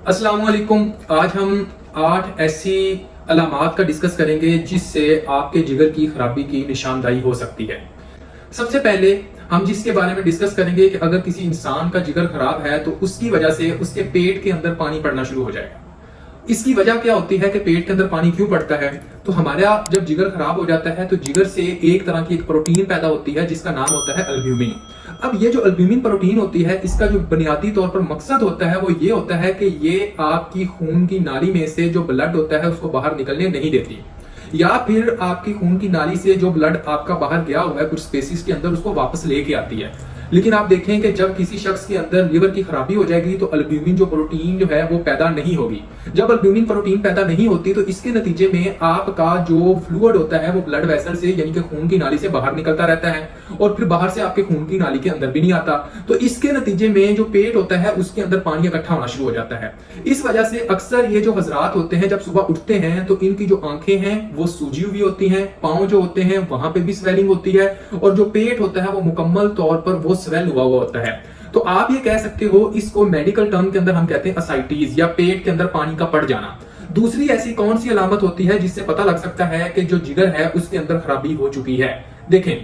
अस्सलाम वालेकुम। आज हम 8 ऐसी अलामात का डिस्कस करेंगे जिससे आपके जिगर की खराबी की निशानदाही हो सकती है। सबसे पहले हम जिसके बारे में डिस्कस करेंगे कि अगर किसी इंसान का जिगर खराब है तो उसकी वजह से उसके पेट के अंदर पानी पड़ना शुरू हो जाएगा। इसकी वजह क्या होती है कि पेट के अंदर पानी क्यों पड़ता है? तो हमारा जब जिगर खराब हो जाता है तो जिगर से एक तरह की एक प्रोटीन पैदा होती है जिसका नाम होता है अल्ब्यूमिन। अब ये जो अल्ब्यूमिन प्रोटीन होती है इसका जो बुनियादी तौर पर मकसद होता है वो ये होता है कि ये आपकी खून की नाली में से जो ब्लड होता है उसको बाहर निकलने नहीं देती, या फिर आपकी खून की नाली से जो ब्लड आपका बाहर गया हुआ है कुछ स्पेसिस के अंदर उसको वापस लेके आती है। लेकिन आप देखें कि जब किसी शख्स के अंदर लिवर की खराबी हो जाएगी तो अल्ब्यूमिन जो प्रोटीन जो है वो पैदा नहीं होगी। जब अल्ब्यूमिन प्रोटीन पैदा नहीं होती तो इसके नतीजे में आपका जो फ्लूइड होता है वो ब्लड वेसल से यानी कि खून की नाली से बाहर निकलता रहता है और फिर बाहर से आपके खून की नाली के अंदर भी नहीं आता। तो इसके नतीजे में जो पेट होता है उसके अंदर पानी इकट्ठा होना शुरू हो जाता है। इस वजह से अक्सर ये जो हजरात होते हैं जब सुबह उठते हैं तो इनकी जो आंखें हैं वो सूजी हुई होती हैं, पांव जो होते हैं वहां पे भी स्वेलिंग होती है और जो पेट होता है वो मुकम्मल तौर पर वो स्वेल हुआ होता है। तो आप ये कह सकते हो, इसको मेडिकल टर्म के अंदर हम कहते हैं असाइटीज या पेट के अंदर पानी का पड़ जाना। दूसरी ऐसी कौन सी अलामत होती है जिससे पता लग सकता है कि जो जिगर है उसके अंदर खराबी हो चुकी है? देखें,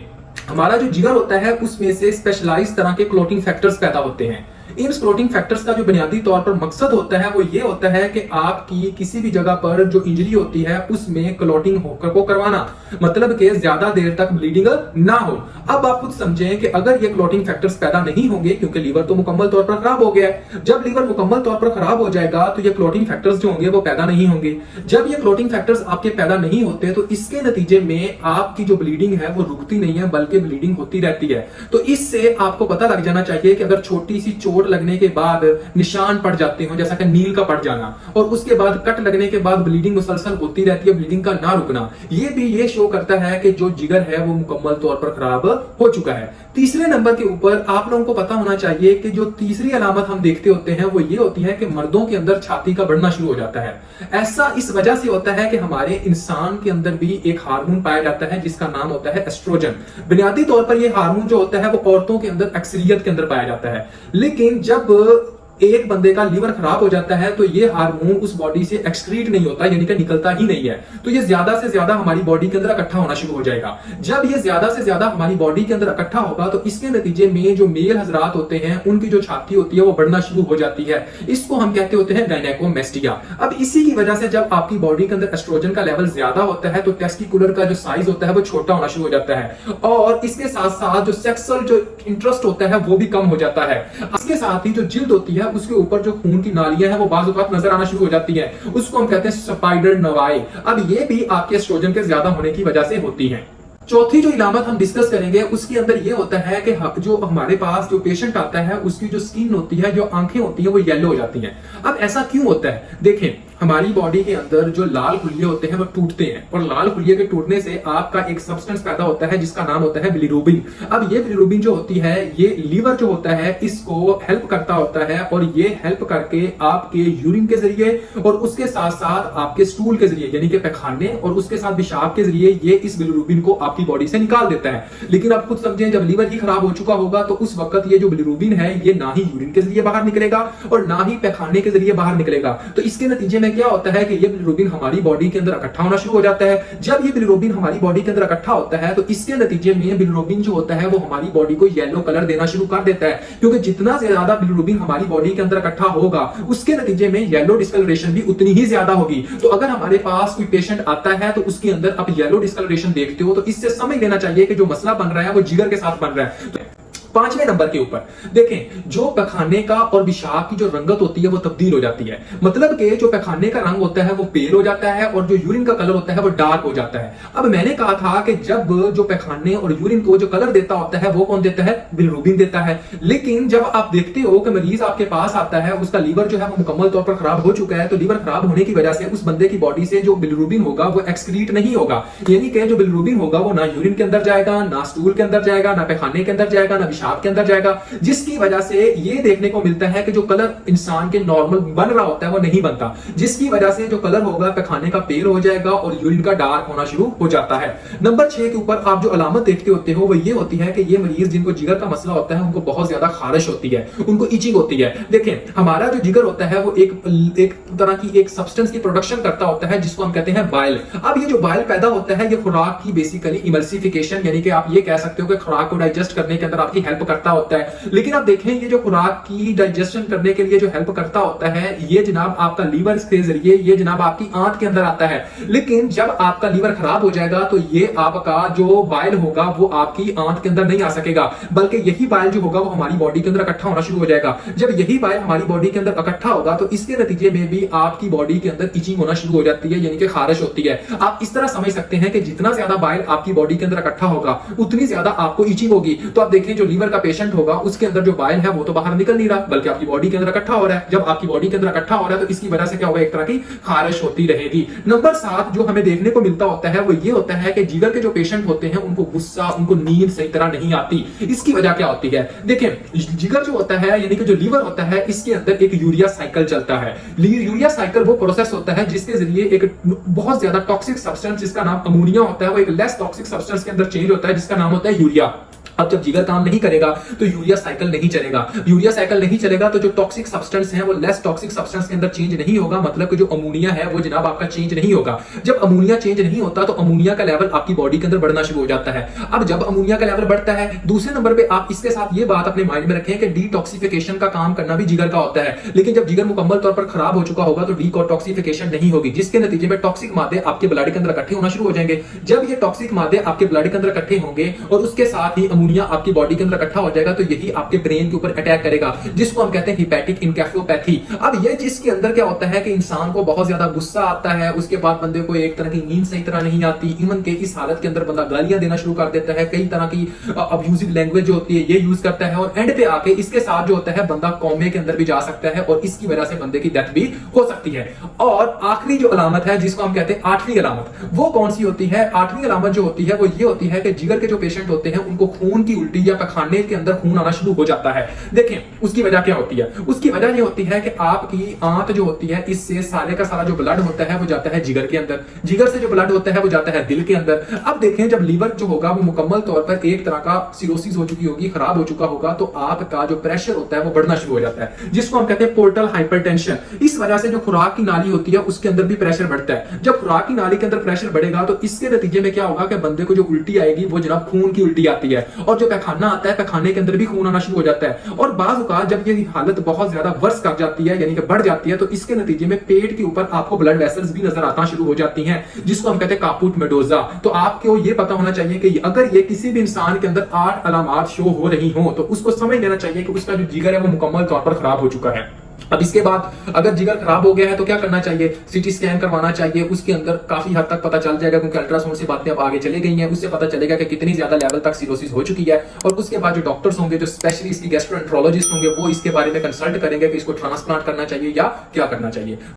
हमारा जो जिगर होता है उसमें से स्पेशलाइज्ड तरह के क्लोटिंग फैक्टर्स पैदा होते हैं। इन क्लोटिंग फैक्टर्स का जो बुनियादी तौर पर मकसद होता है वो ये होता है कि आपकी किसी भी जगह पर जो इंजरी होती है उसमें क्लोटिंग को करवाना, मतलब कि ज्यादा देर तक ब्लीडिंग ना हो। अब आप खुद समझें कि अगर ये क्लोटिंग फैक्टर्स पैदा नहीं होंगे, क्योंकि लीवर तो मुकम्मल तौर पर खराब हो गया है, जब लीवर मुकम्मल तौर पर खराब हो जाएगा तो ये क्लोटिंग फैक्टर्स जो होंगे वो पैदा नहीं होंगे। जब ये क्लोटिंग फैक्टर्स आपके पैदा नहीं होते तो इसके नतीजे में आपकी जो ब्लीडिंग है वो रुकती नहीं है बल्कि ब्लीडिंग होती रहती है। तो इससे आपको पता लग जाना चाहिए कि अगर छोटी सी चोट लगने के बाद निशान पड़ जाते हो, जैसा कि नील का पड़ जाना, और उसके बाद कट लगने के बाद ब्लीडिंग मुसलसल होती रहती है, ब्लीडिंग का ना रुकना, ये भी ये शो करता है कि जो जिगर है वो मुकम्मल तौर पर खराब हो चुका है। तीसरे नंबर के ऊपर आप लोगों को पता होना चाहिए कि जो तीसरी अलामत हम देखते होते हैं वो ये होती है कि मर्दों के अंदर छाती का बढ़ना शुरू हो जाता है। ऐसा इस वजह से होता है कि हमारे इंसान के अंदर भी एक हार्मोन पाया जाता है जिसका नाम होता है एस्ट्रोजन। बुनियादी तौर पर यह हार्मोन जो होता है वो औरतों के अंदर अक्सरियत के अंदर पाया जाता है, लेकिन जब एक बंदे का लीवर खराब हो जाता है तो ये हार्मोन उस बॉडी से एक्सक्रीट नहीं होता, यानी कि निकलता ही नहीं है। तो ये ज्यादा से ज्यादा हमारी बॉडी के अंदर इकट्ठा होना शुरू हो जाएगा। जब ये ज्यादा से ज्यादा हमारी बॉडी के अंदर इकट्ठा होगा तो इसके नतीजे में जो मेल हजरात होते हैं उनकी जो छाती होती है वो बढ़ना शुरू हो जाती है। इसको हम कहते होते हैं गायनेकोमेस्टिया। अब इसी की वजह से जब आपकी बॉडी के अंदर एस्ट्रोजन का लेवल ज्यादा होता है तो टेस्टिकुलर का जो साइज होता है वो छोटा होना शुरू हो जाता है और इसके साथ साथ जो सेक्सुअल जो इंटरेस्ट होता है वो भी कम हो जाता है। इसके साथ ही जो जिल्द होती है उसके ऊपर जो खून की नालियां हैं वो बाज़ औक़ात नजर आना शुरू हो जाती है, उसको हम कहते हैं स्पाइडर नवाई। अब ये भी आपके एस्ट्रोजन के ज्यादा होने की वजह से होती है। चौथी जो इलामत हम डिस्कस करेंगे उसके अंदर ये होता है कि जो हमारे पास जो पेशेंट आता है उसकी जो स्किन होती है, जो आंखें होती है वो येलो हो जाती हैं। अब ऐसा क्यों होता है? देखें, हमारी बॉडी के अंदर जो लाल खुलिये होते हैं वो टूटते हैं और लाल खुलिये के टूटने से आपका एक सब्सटेंस पैदा होता है जिसका नाम होता है बिलिरुबिन। अब ये बिलिरुबिन जो होती है ये लीवर जो होता है इसको हेल्प करता होता है और ये हेल्प करके आपके यूरिन के जरिए और उसके साथ साथ आपके स्टूल के जरिए यानी कि पैखाने और उसके साथ पेशाब के जरिए ये इस बिलिरुबिन को आपकी बॉडी से निकाल देता है। लेकिन आप खुद समझें, जब लीवर ही खराब हो चुका होगा तो उस वक्त ये जो बिलिरुबिन है ये ना ही यूरिन के जरिए बाहर निकलेगा और ना ही पैखाने के जरिए बाहर निकलेगा। तो इसके नतीजे में क्या होता है कि ये बिलिरुबिन हमारी बॉडी के अंदर इकट्ठा होना शुरू हो जाता है। जब ये बिलिरुबिन हमारी बॉडी के अंदर इकट्ठा होता है तो इसके नतीजे में बिलिरुबिन जो होता है वो हमारी बॉडी को येलो कलर देना शुरू कर देता है, क्योंकि जितना ज्यादा बिलिरुबिन हमारी बॉडी के अंदर इकट्ठा होगा उसके नतीजे में येलो डिस्कलरेशन भी उतनी ही ज्यादा होगी। तो अगर हमारे पास कोई पेशेंट आता है तो उसके अंदर आप येलो डिस्कलरेशन देखते हो तो इससे समझ लेना चाहिए कि जो मसला बन रहा है वो जिगर के साथ बन रहा है। तो पांचवें नंबर के ऊपर देखें, जो पैखाने का और पेशाब की जो रंगत होती है वो तब्दील हो जाती है। मतलब कि जो पैखाने का रंग होता है वो पेल हो जाता है और जो यूरिन का कलर होता है वो डार्क हो जाता है। अब मैंने कहा था कि जब जो पैखाने और यूरिन को जो कलर देता होता है वो कौन देता है? बिलिरुबिन देता है। लेकिन जब आप देखते हो कि मरीज आपके पास आता है, उसका लीवर जो है वो मुकम्मल तौर पर खराब हो चुका है, तो लीवर खराब होने की वजह से उस बंदे की बॉडी से जो बिलिरुबिन होगा वो एक्सक्रीट नहीं होगा, यानी कि जो बिलिरुबिन होगा वो ना यूरिन के अंदर जाएगा, ना स्टूल के अंदर जाएगा, ना पैखाने के अंदर जाएगा, ना पेशाब के अंदर जाएगा, जिसकी वजह से ये देखने को मिलता है कि जो कलर इंसान के नॉर्मल बन रहा होता है वो नहीं बनता, जिसकी वजह से जो कलर होगा पैखाने का पेल हो जाएगा और यूरिन का डार्क होना शुरू हो जाता है। नंबर 6 के ऊपर आप जो अलामत देखते होते हो वो ये होती है कि ये मरीज जिनको जिगर का मसला होता है उनको बहुत ज्यादा खारिश होती है, उनको इचिंग होती है। देखें, हमारा जो जिगर होता है वो एक तरह की एक सब्सटेंस की प्रोडक्शन करता होता है जिसको हम कहते हैं बाइल। अब ये जो बाइल पैदा होता है ये खुराक की बेसिकली इमल्सिफिकेशन, यानी कि आप ये कह सकते हो कि खुराक को डाइजेस्ट करने के अंदर आपकी हेल्प करता होता है। लेकिन आप देखें ये जो खुराक की डाइजेशन करने के लिए जो हेल्प करता होता है ये जनाब आपका लीवर के जरिए ये जनाब आपकी आंत के अंदर आता है। लेकिन जब आपका लीवर खराब हो जाएगा तो ये आपका जो बाइल होगा वो आपकी आंत के अंदर नहीं आ सकेगा, बल्कि यही बाइल जो होगा वो हमारी बॉडी के अंदर इकट्ठा होना शुरू हो जाएगा। जब यही बाइल हमारी बॉडी के अंदर इकट्ठा होगा तो इसके नतीजे में भी आपकी बॉडी के अंदर इचिंग होना शुरू हो जाती है, यानी कि खारिश होती है। आप इस तरह समझ सकते हैं कि जितना ज्यादा बाइल आपकी बॉडी के अंदर इकट्ठा होगा उतनी ज्यादा आपको इचिंग होगी। तो आप देखें जो लीवर का पेशेंट होगा उसके अंदर जो बाइल है वो तो बाहर निकल नहीं रहा बल्कि आपकी बॉडी के अंदर इकट्ठा हो रहा है। जब आपकी बॉडी के अंदर इकट्ठा हो रहा है तो इसकी वजह से क्या होगा, एक तरह की खारिश होती रहेगी। नंबर 7 जो हमें देखने को मिलता होता है वो ये होता है कि जिगर के जो पेशेंट होते हैं उनको गुस्सा, उनको नींद सही तरह नहीं आती। इसकी वजह क्या होती है, देखें जिगर जो होता है यानी कि जो लीवर होता है इसके अंदर एक यूरिया साइकिल चलता है। यूरिया साइकिल वो प्रोसेस होता है जिसके जरिए एक बहुत ज्यादा टॉक्सिक सब्सटेंस जिसका नाम अमोनिया होता है वो एक लेस टॉक्सिक सब्सटेंस के अंदर चेंज होता है जिसका नाम होता है यूरिया। अब जब जिगर काम नहीं करेगा तो यूरिया साइकिल नहीं चलेगा, यूरिया साइकिल नहीं चलेगा तो जो टॉक्सिक सब्सटेंस है वो लेस टॉक्सिक सब्सटेंस के अंदर चेंज नहीं होगा, मतलब कि जो अमोनिया है वो जनाब आपका चेंज नहीं होगा। जब अमोनिया चेंज नहीं होता तो अमोनिया का लेवल आपकी बॉडी के अंदर बढ़ना शुरू हो जाता है। अब जब अमोनिया का लेवल बढ़ता है, दूसरे नंबर पे आप इसके साथ ये बात अपने माइंड में रखें कि डिटॉक्सिफिकेशन का काम करना भी जिगर का होता है। लेकिन जब जिगर मुकम्मल तौर पर खराब हो चुका होगा तो डिटॉक्सिफिकेशन नहीं होगी, जिसके नतीजे में टॉक्सिक मादे आपके ब्लड के अंदर इकट्ठे होना शुरू हो जाएंगे। जब ये टॉक्सिक मादे आपके ब्लड के अंदर इकट्ठे होंगे और उसके साथ ही अमोनिया आपकी बॉडी के अंदर इकट्ठा हो जाएगा तो यही आपके ब्रेन के ऊपर अटैक करेगा, जिसको हम कहते हैं हिपैटिक इनकेफेलोपैथी। अब ये जिसके अंदर क्या होता है कि इंसान को बहुत ज्यादा गुस्सा आता है, उसके बाद बंदे को एक तरह की नींद सही तरह नहीं आती, इवन के इस हालत के अंदर बंदा गालियां देना शुरू कर देता है, कई तरह की अब्यूजिव लैंग्वेज जो होती है ये यूज करता है और एंड पे आके इसके साथ जो होता है बंदा कोमे के अंदर भी जा सकता है और इसकी वजह से बंदे की डेथ भी हो सकती है। और आखिरी जो अलामत है जिसको हम कहते हैं 8वीं अलामत, वो कौन सी होती है? 8वीं अलामत जो होती है वो ये होती है कि जिगर के जो पेशेंट होते हैं उनको खून की उल्टी या पैखाने के अंदर खून आना शुरू हो जाता है। देखें उसकी वजह क्या होती है, उसकी वजह ये होती है कि आपकी आंत जो होती है इससे सारे का सारा जो ब्लड होता है वो जाता है जिगर के अंदर, जिगर से जो ब्लड होता है वो जाता है दिल के अंदर। अब देखें जब लीवर जो होगा वो मुकम्मल तौर पर एक तरह का सिरोसिस हो चुकी होगी, खराब हो चुका होगा, तो आपका जो प्रेशर होता है वो बढ़ना शुरू हो जाता है, जिसको हम कहते हैं पोर्टल हाइपरटेंशन। इस वजह से जो खुराक की नाली होती है उसके अंदर भी प्रेशर बढ़ता है। जब खुराक की नाली के अंदर प्रेशर बढ़ेगा तो इसके नतीजे में क्या होगा कि बंदे को जो उल्टी आएगी वो जनाब खून की उल्टी आती है और जो पैखाना आता है पैखाने के अंदर भी खून आना शुरू हो जाता है। और बाज़ औक़ात जब ये हालत बहुत ज्यादा वर्स कर जाती है यानी कि बढ़ जाती है तो इसके नतीजे में पेट के ऊपर आपको ब्लड वेसल्स भी नजर आना शुरू हो जाती हैं, जिसको हम कहते हैं कापुट मेडोजा। तो आपको ये पता होना चाहिए कि अगर ये किसी भी इंसान के अंदर 8 अलामात शो हो रही हो तो उसको समझ लेना चाहिए कि उसका जो जिगर है वो मुकम्मल तौर पर खराब हो चुका है। अब इसके बाद अगर जिगर खराब हो गया है तो क्या करना चाहिए? सीटी स्कैन करवाना चाहिए, उसके अंदर काफी हद तक पता चल जाएगा क्योंकि अल्ट्रासाउंड से बातें अब आगे चली गई हैं, उससे पता चलेगा कि कितनी ज्यादा लेवल तक सिरोसिस हो चुकी है। और उसके बाद जो डॉक्टर्स होंगे, जो स्पेशलिस्ट गैस्ट्रोएंटरोलॉजिस्ट होंगे, वो इसके बारे में कंसल्ट करेंगे कि इसको ट्रांसप्लांट करना चाहिए या क्या करना चाहिए।